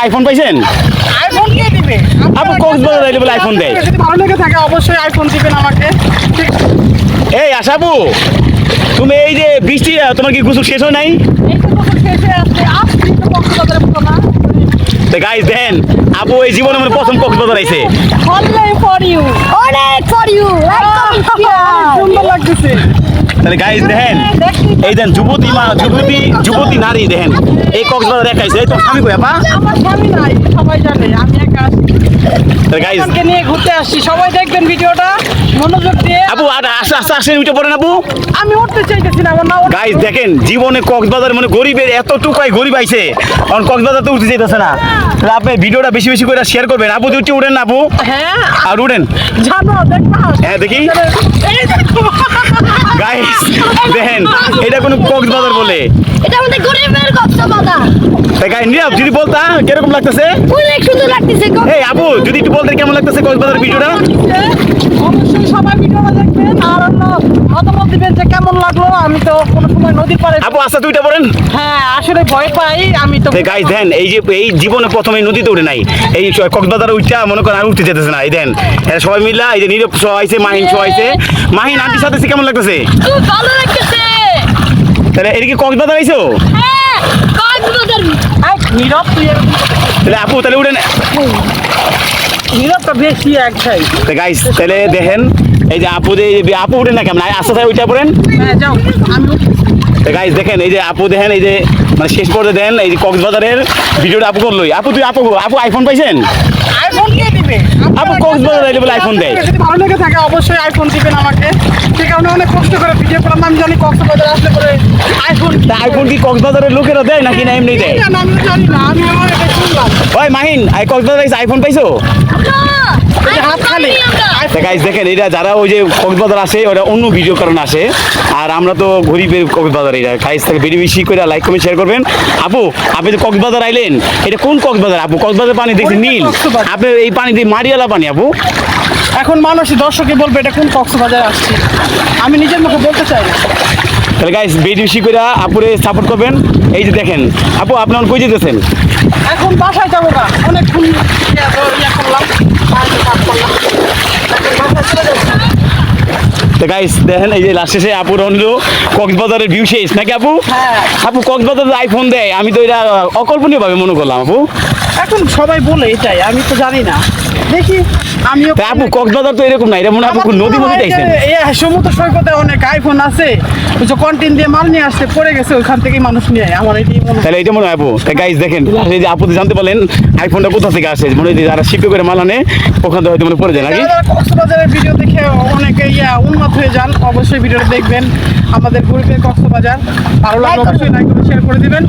IPhone পাইছেন? IPhone কে দিবে? আপু কক্সবাজার আইলে বলে আইফোন দেয়। যদি ভালো লেগে থাকে অবশ্যই আইফোন দিবেন আমাকে। ঠিক এই আশাপু, তুমি এই যে বৃষ্টি, তোমার কি গোসল শেষ হয় নাই? এই তো বছর শেষে আসছি তো কক্সবাজারের মতো না। তো গাইস দেন, আপু এই জীবনে মানে প্রথম কক্সবাজার আইছে। Only for you. অনেক ফর ইউ একদম সুন্দর লাগতেছে। তাহলে গাইস দেখেন, এই দেন যুবতী নারী দেখেন এই কক্সবাজার একা আইছে। এই তো স্বামী কই আপা? আমার স্বামী নাই, সবাই জানে আমি একা আসছি। তাহলে গাইস আমাকে নিয়ে ঘুরতে আসছি, সবাই দেখবেন ভিডিওটা মনোযোগ দিয়ে। আপু আর আস্তে উঠে পড়েন আপু। আমি উঠতে চাইতেছি না, আমার না উঠতে- গাইস দেখেন, জীবনে কক্সবাজার মানে গরিবের এতটুকুই গরিব আইছে, কারণ কক্সবাজার তো উঠতে চাইতেছে না। তাহলে আপনি ভিডিওটা বেশি বেশি করে শেয়ার করবেন। আপু উঠে উঠেন না আপু, হ্যাঁ আর উঠেন। জানো দেখবা? হ্যাঁ দেখি। এই দেখো। গাইস দেখেন, এটা কোনো কক্সবাজার বলে। এটা আমাদের গরিবের কক্সবাজার গাইস নীরব যদি বলতা কিরকম লাগতেছে? অনেক সুন্দর লাগতেছে এই আপু যদি একটু বলতে কেমন লাগতেছে কক্সবাজার ভিডিওটা? অবশ্যই সবাই ভিডিওটা দেখবেন আর মতামত দিবেন যে কেমন লাগলো। আমি তো কোনো সময় নদীর পাড়ে, আপু আস্তে উঠে পড়েন। হ্যাঁ আসলে ভয় পাই আমি তো। গাইস দেন, এই যে এই জীবনে প্রথমে নদীতে উঠে নাই, এই কক্সবাজার উঠটা মনে করেন আর উঠতে যেতেছে না। এই দেন এরা সবাই মিলা, এই যে নীরব শো আইছে, মাহিন শো আইছে। মাহিন আন্টির সাথে কেমন লাগতেছে? খুব ভালো লাগতেছে তাহলে এটা কি কক্সবাজার আইছো? হ্যাঁ কক্সবাজার নীরব তুই এরকম তাহলে আপু তাহলে উঠেন। নীরবটা বেশি একটাই। তো গাইস তাহলে দেখেন, এই যে আপু উঠেন না কেমন, আস্তে উঠে পড়েন। হ্যাঁ যাও আমি তো গাইস দেখেন, এই যে আপু দেখেন, এই যে মানে শেষ পর্যন্ত দেন এই যে কক্সবাজারের ভিডিওটা আপু করলোই। আপু আইফোন পাইছেন? আইফোন কে দিবে? আপু কক্সবাজার আইলে বলে আইফোন দেয়। যদি ভালো লেগে থাকে অবশ্যই আইফোন দিবেন আমাকে। ঠিক আছে, অনেক কষ্ট করে ভিডিও করলাম, আমি জানি কক্সবাজার আসলে করে আইফোন। তা আইফোন কি কক্সবাজারের লোকেরা দেয় নাকি না এমনি দেয়? না আমি জানি না, আমি আমার এটা শুনলাম। ওই মাহিন, কক্সবাজার আইছে আইফোন পাইছো? এই যে হাত খালি। তো গাইস দেখেন, এটা যারা ওই যে কক্সবাজার আসে ওরা অন্য ভিডিও কারণে আসে, আর আমরা তো গরিবের কক্সবাজার। এটা গাইস থেকে বেশি বেশি করে লাইক কমেন্ট শেয়ার করবেন। আপু আপনি তো কক্সবাজার আইলেন, এটা কোন কক্সবাজার আপু? কক্সবাজার পানি দেখছি নীল, কক্সবাজার। আপনি এই পানি দিয়ে মারিয়ালা পানি আপু। এখন মানুষ দর্শকে বলবে এটা কোন কক্সবাজারে আসছে, আমি নিজের মুখে বলতে চাই না। তাহলে গাইস বেশি বেশি করে আপুরে সাপোর্ট করবেন। এই যে দেখেন আপু, আপনার কই যেতেছেন? এখন বাসায় যাবো না, অনেকক্ষণ ইয়া করলাম, বাড়িতে কাজ করলাম, এখন বাসায় চলে যাবো। তো গাইস দেখেন, এই যে লাস্ট শেষে আপুর হলো কক্সবাজারের ভিউ শেষ নাকি আপু? হ্যাঁ। আপু কক্সবাজারের আইফোন দেয়, আমি তো এটা অকল্পনীয় ভাবে মনে করলাম আপু। এখন সবাই বলে এটাই, আমি তো জানি না, দেখি আমিও। তা আপু কক্সবাজার তো এরকম না, এটা মনে হয় আপু নদী মধ্যে দেখছেন। সমুদ্র সৈকতে অনেক আইফোন আছে, ওই যে কন্টেন দিয়ে মাল নিয়ে আসতে পড়ে গেছে, ওইখান থেকেই মানুষ নিয়ে আমার এটাই মনে হয়। তাহলে এটা মনে হয় আপু। তা গাইস দেখেন, এই যে আপু তো জানতে পারলেন আইফোনটা কোথা থেকে আসে, মনে হয় যে যারা শিল্প করে মাল আনে ওখান থেকে হয়তো মনে পড়ে যায় নাকি? যারা কক্সবাজারের ভিডিও দেখে অনেকে উন্মাদ হয়ে যান, অবশ্যই ভিডিওটা দেখবেন। আমাদের গরিবের কক্সবাজার ভালো লাগলে অবশ্যই লাইক করে শেয়ার করে দিবেন।